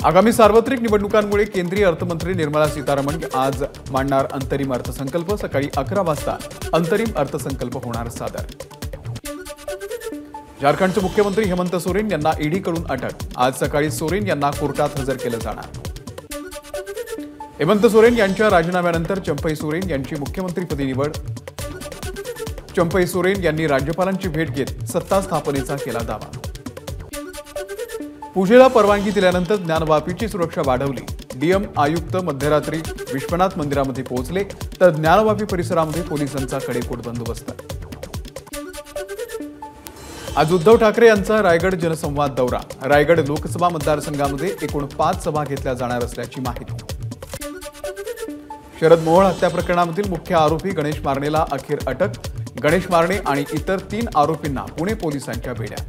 आगामी सार्वत्रिक निवडणुकांमुळे केंद्रीय अर्थमंत्री निर्मला सीतारामन आज मांडणार अंतरिम अर्थसंकल्प। सकाळी 11 वाजता अंतरिम अर्थसंकल्प होणार सादर। झारखंडचे मुख्यमंत्री हेमंत सोरेन यांना ईडीकडून अटक। आज सकाळी सोरेन यांना कोर्टात हजर केलं जाणार। हेमंत सोरेन यांच्या राजीनाम्यानंतर चंपई सोरेन यांची मुख्यमंत्रीपदी निवड। चंपई सोरेन यांनी राज्यपालांची भेट घेत सत्ता स्थापनेचा केला दावा। पूजेला परवानगी दिल्यानंतर ज्ञानवापीची सुरक्षा वाढवली। डीएम आयुक्त मध्यरात्री विश्वनाथ मंदिरामध्ये पोहोचले तर ज्ञानवापी परिसरामध्ये पोलिसांचा कडेकोट बंदोबस्त। आज उद्धव ठाकरे यांचा रायगड जनसंवाद दौरा। रायगड लोकसभा मतदारसंघामध्ये एकूण 5 सभा घेतल्या जाणार असल्याची माहिती। शरद मोहोळ हत्या प्रकरणामधील मुख्य आरोपी गणेश मारणेला अखेर अटक। गणेश मारणे आणि इतर 3 आरोपींना पुणे पोलिसांच्या बेड्या।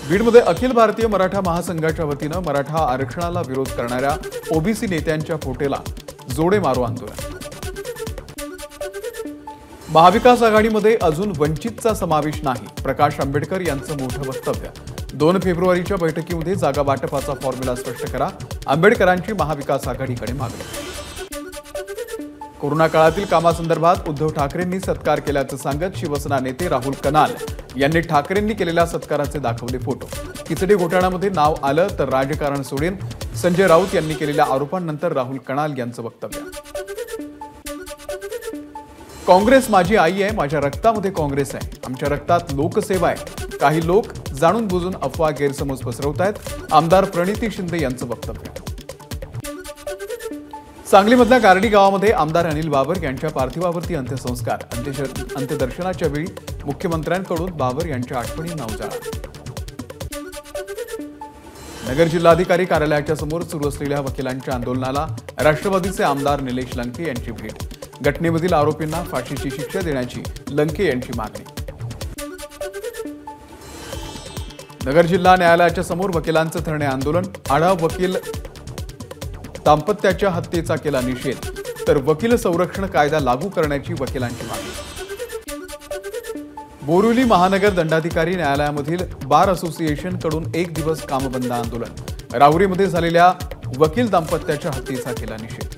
बीडमध्ये अखिल भारतीय मराठा महासंघाच्या वतीनं मराठा आरक्षणाला विरोध करणाऱ्या ओबीसी नेत्यांच्या फोटेला जोडे मारो आंदोलन। महाविकास आघाडीमध्ये अजून वंचितचा समावेश नाही, प्रकाश आंबेडकर यांचं मोठं वक्तव्य। 2 फेब्रुवारीच्या बैठकीमध्ये जागा वाटपाचा फॉर्म्युला स्पष्ट करा, आंबेडकरांची महाविकास आघाडीकडे मागणी। कोरोना काळातील कामासंदर्भात उद्धव ठाकरेंनी सत्कार केल्याचं सांगत शिवसेना नेते राहुल कनाल यांनी ठाकरेंनी केलेल्या सत्काराचे दाखवले फोटो। खिचडी घोटाळ्यामध्ये नाव आलं तर राजकारण सोडेन, संजय राऊत यांनी केलेल्या आरोपांनंतर राहुल कनाल यांचं वक्तव्य। काँग्रेस माझी आई आहे, माझ्या रक्तामध्ये काँग्रेस आहे, आमच्या रक्तात लोकसेवा आहे। काही लोक जाणून बुजून अफवा गैरसमज पसरवतायत, आमदार प्रणिती शिंदे यांचं वक्तव्य। सांगलीमधल्या गारडी गावामध्ये आमदार अनिल बाबर यांच्या पार्थिवावरती अंत्यसंस्कार। अंत्यदर्शनाच्या वेळी मुख्यमंत्र्यांकडून बाबर यांच्या आठवणींना उजाळा। नगर जिल्हाधिकारी कार्यालयाच्या समोर सुरू असलेल्या वकिलांच्या आंदोलनाला राष्ट्रवादीचे आमदार निलेश लंके यांची भेट। घटनेमधील आरोपींना फाशीची शिक्षा देण्याची लंके यांची मागणी। नगर जिल्हा न्यायालयाच्या समोर वकिलांचं धरणे आंदोलन। आढाव वकील दाम्पत्याच्या हत्येचा केला निषेध, तर वकील संरक्षण कायदा लागू करण्याची वकिलांची मागणी। बोरिवली महानगर दंडाधिकारी न्यायालयामधील बार असोसिएशन कडून 1 दिवस कामबंद आंदोलन। राहुरीमध्ये झालेल्या वकील दाम्पत्याच्या हत्येचा केला निषेध।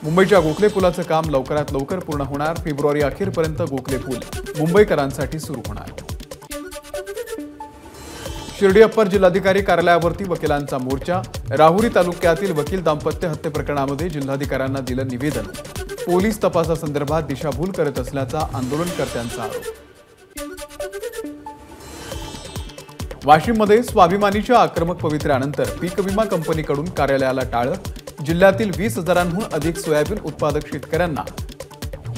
मुंबईच्या गोखले पुलाचं काम लवकरात लवकर पूर्ण होणार। फेब्रुवारी अखेरपर्यंत गोखले पूल मुंबईकरांसाठी सुरू होणार। शिर्डी अप्पर जिल्हाधिकारी कार्यालयावरती वकिलांचा मोर्चा। राहुरी तालुक्यातील वकील दाम्पत्य हत्ये प्रकरणामध्ये जिल्हाधिकाऱ्यांना दिलं निवेदन। पोलीस तपासासंदर्भात दिशाभूल करत असल्याचा आंदोलनकर्त्यांचा आरोप। वाशिममध्ये स्वाभिमानीच्या आक्रमक पवित्र्यानंतर पीक विमा कंपनीकडून कार्यालयाला टाळं। जिल्ह्यातील 20,000हून अधिक सोयाबीन उत्पादक शेतकऱ्यांना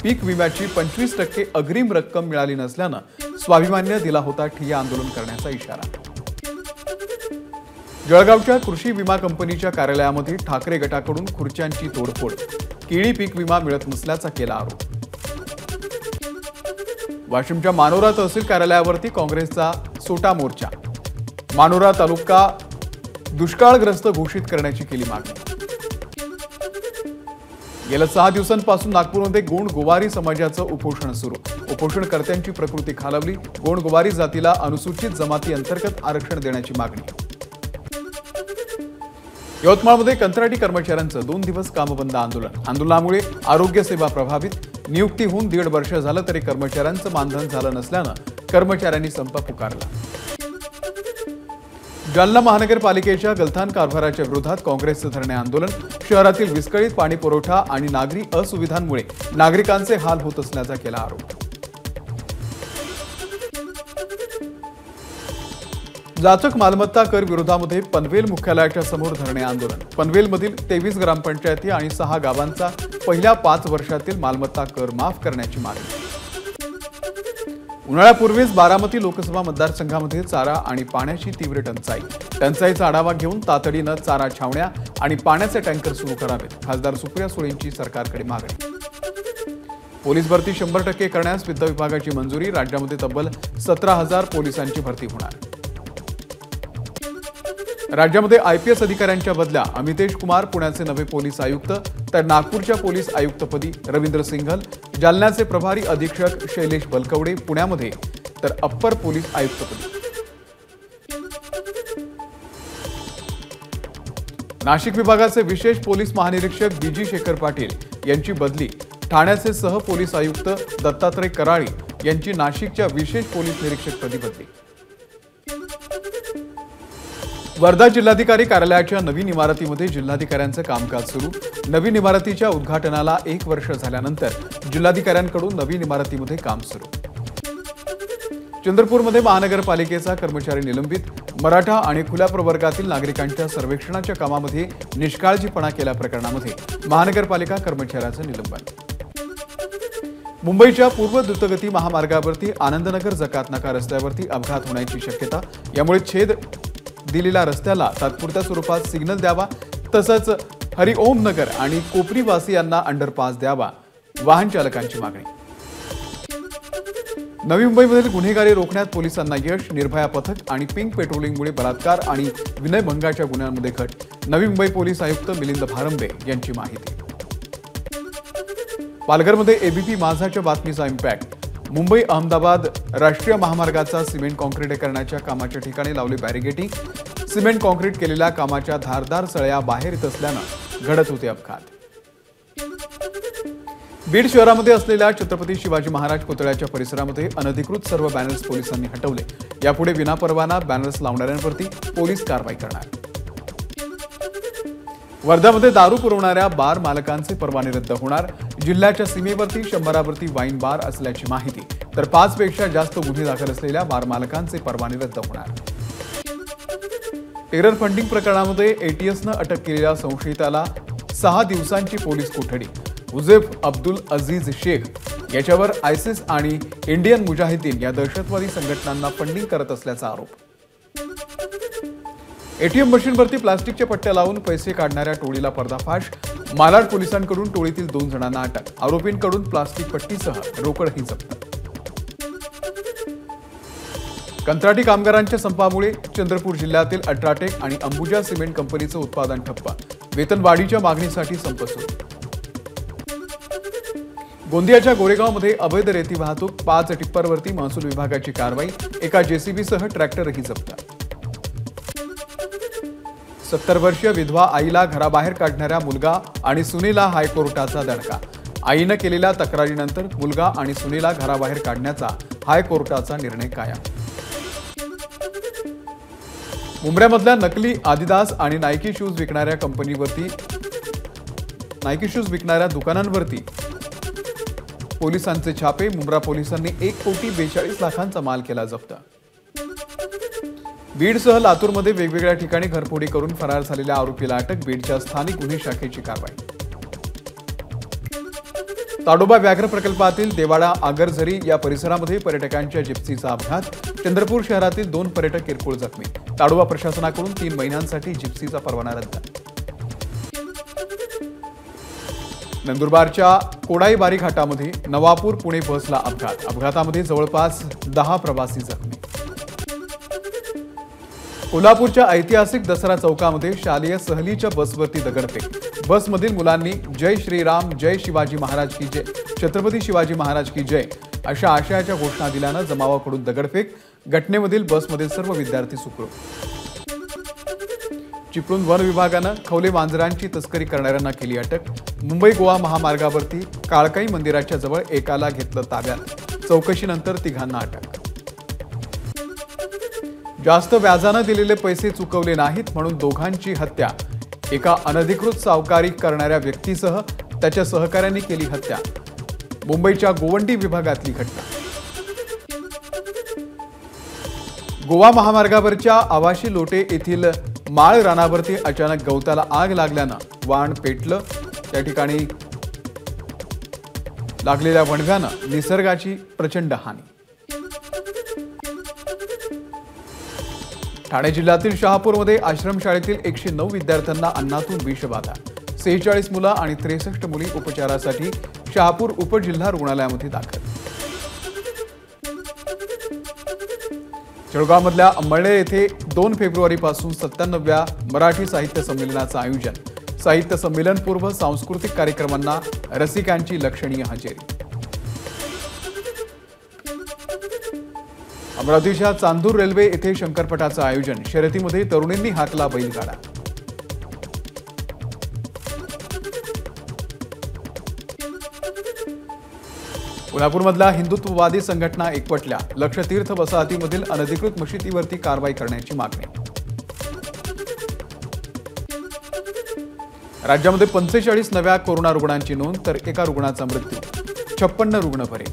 पीक विम्याची 25% अग्रिम रक्कम मिळाली नसल्यानं स्वाभिमानीने दिला होता ठिय्या आंदोलन करण्याचा इशारा। जळगावच्या कृषी विमा कंपनीच्या कार्यालयामध्ये ठाकरे गटाकडून खुर्च्यांची तोडफोड। केळी पीक विमा मिळत नसल्याचा केला आरोप। वाशिमच्या मानोरा तहसील कार्यालयावरती काँग्रेसचा सोटा मोर्चा। मानोरा तालुका दुष्काळग्रस्त घोषित करण्याची केली मागणी। गेल्या 6 दिवसांपासून नागपूरमध्ये गोंड गोवारी समाजाचं उपोषण सुरू। उपोषणकर्त्यांची प्रकृती खालावली। गोंड गोवारी जातीला अनुसूचित जमाती अंतर्गत आरक्षण देण्याची मागणी। यवतमाळमध्ये कंत्राटी कर्मचाऱ्यांचं 2 दिवस कामबंद आंदोलन। आंदोलनामुळे आरोग्य सेवा प्रभावित। नियुक्ती होऊन 1.5 वर्ष झालं तरी कर्मचाऱ्यांचं मानधन झालं नसल्यानं कर्मचाऱ्यांनी संप पुकारला। जालना महानगरपालिकेच्या गलथान कारभाराच्या विरोधात काँग्रेसचं धरणे आंदोलन। शहरातील विस्कळीत पाणी पुरवठा आणि नागरी असुविधांमुळे नागरिकांचे हाल होत असल्याचा केला आरोप। जाचक मालमत्ता कर विरोधामध्ये पनवेल मुख्यालयाच्या समोर धरणे आंदोलन। पनवेलमधील 23 ग्रामपंचायती आणि 6 गावांचा पहिल्या 5 वर्षातील मालमत्ता कर माफ करण्याची मागणी। उन्हाळ्यापूर्वीच बारामती लोकसभा मतदारसंघामध्ये चारा आणि पाण्याची तीव्र टंचाई। टंचाईचा आढावा घेऊन तातडीनं चारा छावण्या आणि पाण्याचे टँकर सुरू करावेत। खासदार सुप्रिया सुळेंची सरकारकडे मागणी। पोलीस भरती 100% करण्यास वित्त विभागाची मंजुरी। राज्यामध्ये तब्बल 17,000 पोलिसांची भरती होणार। राज्यामध्ये आयपीएस अधिकाऱ्यांच्या बदल्या अमितेश कुमार पुण्याचे नवे पोलीस आयुक्त, तर नागपूरच्या पोलीस आयुक्तपदी रवींद्र सिंघल, जालन्याचे प्रभारी अधीक्षक शैलेश बलकवडे पुण्यामध्ये, तर अप्पर पोलीस आयुक्तपदी नाशिक विभागाचे विशेष पोलीस महानिरीक्षक बीजी शेखर पाटील यांची बदली, ठाण्याचे सह पोलीस आयुक्त दत्तात्रय कराळी यांची नाशिकच्या विशेष पोलीस निरीक्षकपदी बदली. वर्धा जिल्हाधिकारी कार्यालयाच्या नवीन इमारतीमध्ये जिल्हाधिकाऱ्यांचं कामकाज सुरू. नवीन इमारतीच्या उद्घाटनाला 1 वर्ष झाल्यानंतर जिल्हाधिकाऱ्यांकडून नवीन इमारतीमध्ये काम सुरू. चंद्रपूरमध्ये महानगरपालिकेचा कर्मचारी निलंबित. मराठा आणि खुल्या प्रवर्गातील नागरिकांच्या सर्वेक्षणाच्या कामामध्ये निष्काळजीपणा केल्याप्रकरणामध्ये महानगरपालिका कर्मचाऱ्याचं निलंबन. मुंबईच्या पूर्व द्रुतगती महामार्गावरती आनंदनगर जकात नाका रस्त्यावरती अपघात होण्याची शक्यता. यामुळे छेद दिलेल्या रस्त्याला तात्पुरत्या स्वरूपात सिग्नल द्यावा, तसंच हरिओम नगर आणि कोपरी वासियांना अंडरपास द्यावा, वाहन चालकांची मागणी. नवी मुंबईमधील गुन्हेगारी रोखण्यात पोलिसांना यश. निर्भया पथक आणि पिंक पेट्रोलिंगमुळे बलात्कार आणि विनयभंगाच्या गुन्ह्यांमध्ये घट. नवी मुंबई पोलीस आयुक्त मिलिंद भारंबे यांची माहिती. पालघरमध्ये एबीपी माझाच्या बातमीचा इम्पॅक्ट. मुंबई अहमदाबाद राष्ट्रीय महामार्गाचा सिमेंट कॉन्क्रीटीकरणाच्या कामाच्या ठिकाणी लावली बॅरिगेटिंग. सिमेंट कॉन्क्रीट केलेल्या कामाच्या धारदार सळया बाहेर येत असल्यानं घडत होते अपघात. बीड शहरामध्ये असलेल्या छत्रपती शिवाजी महाराज पुतळ्याच्या परिसरामध्ये अनधिकृत सर्व बॅनर्स पोलिसांनी हटवले. यापुढे विनापरवाना बॅनर्स लावणाऱ्यांवरती पोलीस कारवाई करणार. वर्ध्यामध्ये दारू पुरवणाऱ्या बार मालकांचे परवाने रद्द होणार. जिल्ह्याच्या सीमेवरती 100वरती वाईन बार असल्याची माहिती, तर 5 पेक्षा जास्त गुन्हे दाखल असलेल्या बार मालकांचे परवाने रद्द होणार. टेरर फंडिंग प्रकरणामध्ये एटीएसनं अटक केलेल्या संशयिताला 6 दिवसांची पोलीस कोठडी. हुजेफ अब्दुल अजीज शेख याच्यावर आयसिस आणि इंडियन मुजाहिदीन या दहशतवादी संघटनांना फंडिंग करत असल्याचा आरोप. एटीएम मशीनवरती प्लास्टिकच्या पट्ट्या लावून पैसे काढणाऱ्या टोळीला पर्दाफाश. मालाड पोलिसांकडून टोळीतील 2 जणांना अटक. आरोपींकडून प्लास्टिक पट्टीसह रोकडही जप्त. कंत्राटी कामगारांच्या संपामुळे चंद्रपूर जिल्ह्यातील अल्ट्राटेक आणि अंबुजा सिमेंट कंपनीचं उत्पादन ठप्प. वेतनवाढीच्या मागणीसाठी संप सुरू. गोंदियाच्या गोरेगावमध्ये अवैध रेती वाहतूक. 5 टिप्परवरती महसूल विभागाची कारवाई. एका जेसीबीसह ट्रॅक्टरही जप्त. 70 वर्षीय विधवा आईला घराबाहेर काढणाऱ्या मुलगा आणि सुनेला हायकोर्टाचा दणका. आईनं केलेल्या तक्रारीनंतर मुलगा आणि सुनेला घराबाहेर काढण्याचा हायकोर्टाचा निर्णय कायम. मुंबईमधल्या नकली आदिदास आणि नायकी शूज विकणाऱ्या दुकानांवरती पोलिसांचे छापे. मुंब्रा पोलिसांनी 1,42,00,000 माल केला जप्त. बीडसह लातूरमध्ये वेगवेगळ्या ठिकाणी घरफोडी करून फरार झालेल्या आरोपीला अटक. बीडच्या स्थानिक गुन्हे शाखेची कारवाई. ताडोबा व्याघ्र प्रकल्पातील देवाडा आगरझरी या परिसरामध्ये पर्यटकांच्या जिप्सीचा अपघात. चंद्रपूर शहरातील 2 पर्यटक किरकोळ जखमी. ताडोबा प्रशासनाकडून 3 महिन्यांसाठी जिप्सीचा परवाना रद्द. नंदुरबारच्या कोडाईबारी घाटामध्ये नवापूर पुणे बसला अपघात. अपघातामध्ये जवळपास 10 प्रवासी जखमी. कोल्हापूरच्या ऐतिहासिक दसरा चौकामध्ये शालेय सहलीच्या बसवरती दगडफेक. बसमधील मुलांनी जय श्रीराम, जय शिवाजी महाराज की जय, छत्रपती शिवाजी महाराज की जय अशा आशयाच्या घोषणा दिल्यानं जमावाकडून दगडफेक. घटनेमधील बसमधील सर्व विद्यार्थी सुखरूप. चिपळूण वन विभागानं खवले मांजरांची तस्करी करणाऱ्यांना केली अटक. मुंबई गोवा महामार्गावरती काळकाई मंदिराच्या जवळ एकाला घेतलं ताब्यात. चौकशीनंतर 3घांना अटक. जास्त व्याजानं दिलेले पैसे चुकवले नाहीत म्हणून 2घांची हत्या. एका अनधिकृत सावकारी करणाऱ्या व्यक्तीसह त्याच्या सहकाऱ्यांनी केली हत्या. मुंबईच्या गोवंडी विभागातली घटना. गोवा महामार्गावरच्या आवाशी लोटे येथील माळ रानावरती अचानक गवताला आग लागल्यानं वाण पेटलं. त्या ठिकाणी लागलेल्या वणव्यानं निसर्गाची प्रचंड हानी. ठाणे जिल्ह्यातील शहापूरमध्ये आश्रमशाळेतील 109 विद्यार्थ्यांना अन्नातून विषबाधा. 46 मुलं आणि 63 मुली उपचारासाठी शहापूर उपजिल्हा रुग्णालयामध्ये दाखल. जळगावमधल्या अंबळनेर येथे 2 फेब्रुवारीपासून 97व्या मराठी साहित्य संमेलनाचं आयोजन. साहित्य संमेलनपूर्व सांस्कृतिक कार्यक्रमांना रसिकांची लक्षणीय हजेरी. अमरावतीच्या चांदूर रेल्वे येथे शंकरपटाचं आयोजन. शर्यतीमध्ये तरुणींनी हाकला बैलगाडा. कोल्हापूरमधल्या हिंदुत्ववादी संघटना एकवटल्या, लक्षतीर्थ वसाहतीमधील अनधिकृत मशिदीवरती कारवाई करण्याची मागणी. राज्यामध्ये 45 नव्या कोरोना रुग्णांची नोंद, तर एका रुग्णाचा मृत्यू. 56 रुग्ण बरे.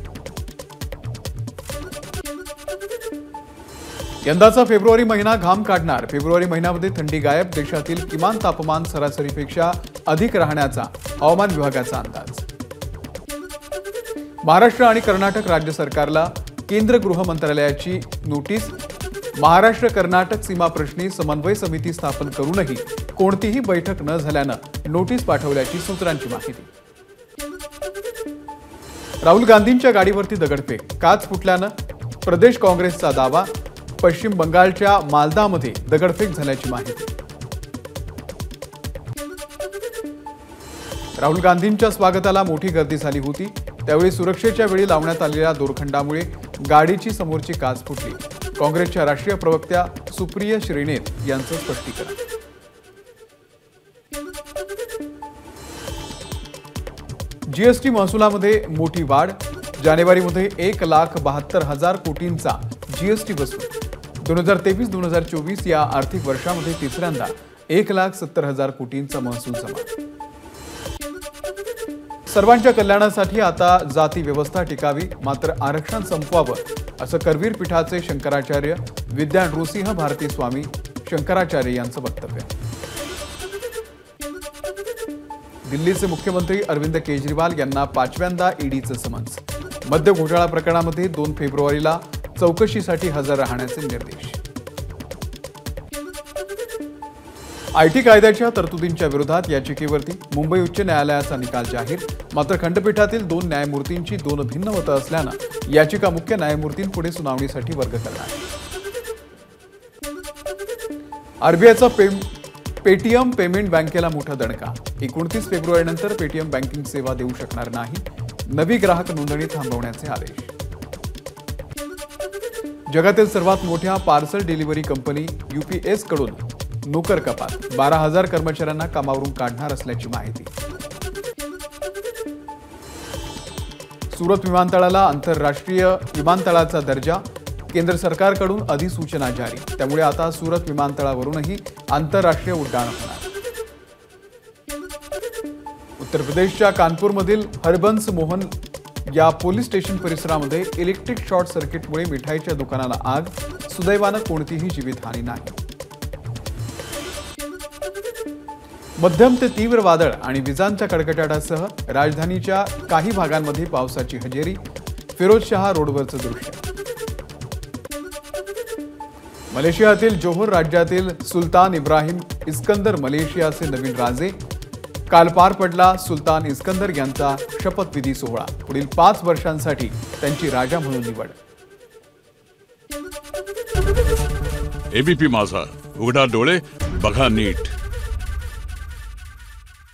यंदाचा फेब्रुवारी महिना घाम काढणार. फेब्रुवारी महिन्यामध्ये थंडी गायब. देशातील किमान तापमान सरासरीपेक्षा अधिक राहण्याचा हवामान विभागाचा अंदाज. महाराष्ट्र आणि कर्नाटक राज्य सरकारला केंद्र गृह मंत्रालयाची नोटीस. महाराष्ट्र कर्नाटक सीमा प्रश्नी समन्वय समिती स्थापन करूनही कोणतीही बैठक न झाल्यानं नोटीस पाठवल्याची सूत्रांची माहिती. राहुल गांधींच्या गाडीवरती दगडफेक, काच फुटल्यानं प्रदेश काँग्रेसचा दावा. पश्चिम बंगालच्या मालदामध्ये दगडफेक झाल्याची माहिती. राहुल गांधींच्या स्वागताला मोठी गर्दी झाली होती. त्यावेळी सुरक्षेच्या वेळी लावण्यात आलेल्या दोरखंडामुळे गाडीची समोरची काच फुटली. काँग्रेसच्या राष्ट्रीय प्रवक्त्या सुप्रिया श्रीनेत यांचं स्पष्टीकरण. जीएसटी महसुलामध्ये मोठी वाढ. जानेवारीमध्ये 1,72,000 कोटींचा जीएसटी वसूल. 2023-2024 या आर्थिक वर्षामध्ये तिसऱ्यांदा 1,70,000 कोटींचा महसूल जमा. सर्वांच्या कल्याणासाठी आता जाती व्यवस्था टिकावी, मात्र आरक्षण संपवावं असं करवीर पीठाचे शंकराचार्य विद्या नृसिंह भारती स्वामी शंकराचार्य यांचं वक्तव्य. दिल्लीचे मुख्यमंत्री अरविंद केजरीवाल यांना 5व्यांदा ईडीचं समन्स. मद्य घोटाळा प्रकरणामध्ये 2 फेब्रुवारीला चौकशीसाठी हजर राहण्याचे निर्देश. आयटी कायद्याच्या तरतुदींच्या विरोधात याचिकेवरती मुंबई उच्च न्यायालयाचा निकाल जाहीर. मात्र खंडपीठातील 2 न्यायमूर्तींची 2 भिन्न मतं असल्यानं याचिका मुख्य न्यायमूर्तींपुढे सुनावणीसाठी वर्ग करणार. आरबीआयचा पेटीएम पेमेंट बँकेला मोठा दणका. 29 फेब्रुवारीनंतर पेटीएम बँकिंग सेवा देऊ शकणार नाही. नवी ग्राहक नोंदणी थांबवण्याचे आदेश. जगातील सर्वात मोठ्या पार्सल डिलिव्हरी कंपनी UPS कडून नोकर कपात. 12,000 कर्मचाऱ्यांना कामावरून काढणार असल्याची माहिती. सुरत विमानतळाला आंतरराष्ट्रीय विमानतळाचा दर्जा. केंद्र सरकारकडून अधिसूचना जारी. त्यामुळे आता सुरत विमानतळावरूनही आंतरराष्ट्रीय उड्डाण होणार. उत्तर प्रदेशच्या कानपूरमधील हरबंस मोहन या पोलीस स्टेशन परिसरामध्ये इलेक्ट्रिक शॉर्ट सर्किटमुळे मिठाईच्या दुकानाला आग. सुदैवानं कोणतीही जीवितहानी नाही. मध्यम ते तीव्र वादळ आणि विजांच्या कडकडाटासह राजधानीच्या काही भागांमध्ये पावसाची हजेरी. फिरोजशाह रोडवरचं दृश्य. मलेशियातील जोहोर राज्यातील सुलतान इब्राहिम इस्कंदर मलेशियाचे नवीन राजे. काल पार पडला सुलतान इस्कंदर यांचा शपथविधी सोहळा. पुढील 5 वर्षांसाठी त्यांची राजा म्हणून निवड. एबीपी माझा, उघडा डोळे बघा नीट.